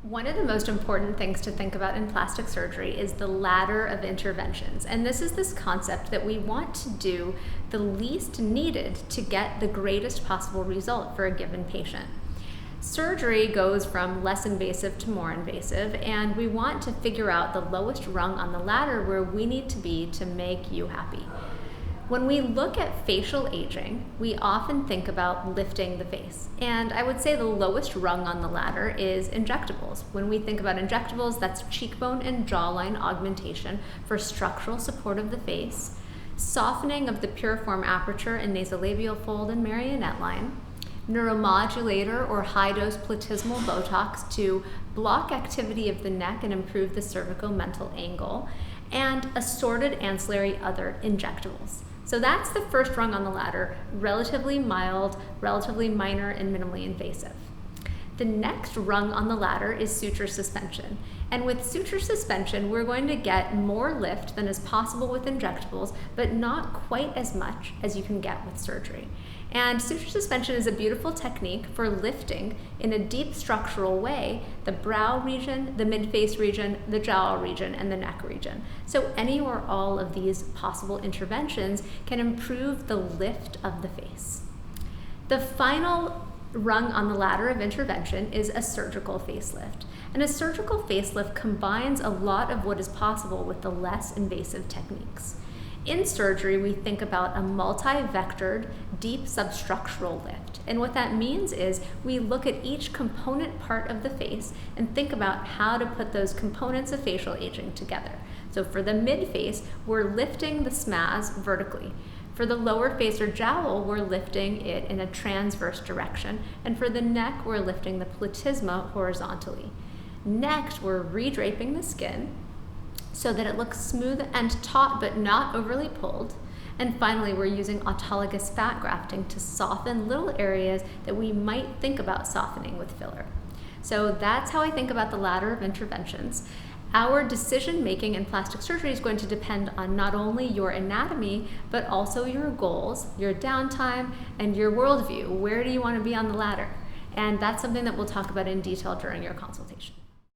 One of the most important things to think about in plastic surgery is the ladder of interventions. And this is this concept that we want to do the least needed to get the greatest possible result for a given patient. Surgery goes from less invasive to more invasive, and we want to figure out the lowest rung on the ladder where we need to be to make you happy. When we look at facial aging, we often think about lifting the face. And I would say the lowest rung on the ladder is injectables. When we think about injectables, that's cheekbone and jawline augmentation for structural support of the face, softening of the piriform aperture and nasolabial fold and marionette line, neuromodulator or high-dose platysmal Botox to block activity of the neck and improve the cervical mental angle, and assorted ancillary other injectables. So that's the first rung on the ladder, relatively mild, relatively minor, and minimally invasive. The next rung on the ladder is suture suspension. And with suture suspension, we're going to get more lift than is possible with injectables, but not quite as much as you can get with surgery. And suture suspension is a beautiful technique for lifting in a deep structural way the brow region, the mid-face region, the jowl region, and the neck region. So any or all of these possible interventions can improve the lift of the face. The final rung on the ladder of intervention is a surgical facelift. And a surgical facelift combines a lot of what is possible with the less invasive techniques. In surgery, we think about a multi-vectored, deep substructural lift. And what that means is we look at each component part of the face and think about how to put those components of facial aging together. So for the mid-face, we're lifting the SMAS vertically. For the lower face or jowl, we're lifting it in a transverse direction. And for the neck, we're lifting the platysma horizontally. Next, we're redraping the skin so that it looks smooth and taut but not overly pulled. And finally, we're using autologous fat grafting to soften little areas that we might think about softening with filler. So that's how I think about the ladder of interventions. Our decision-making in plastic surgery is going to depend on not only your anatomy, but also your goals, your downtime, and your worldview. Where do you want to be on the ladder? And that's something that we'll talk about in detail during your consultation.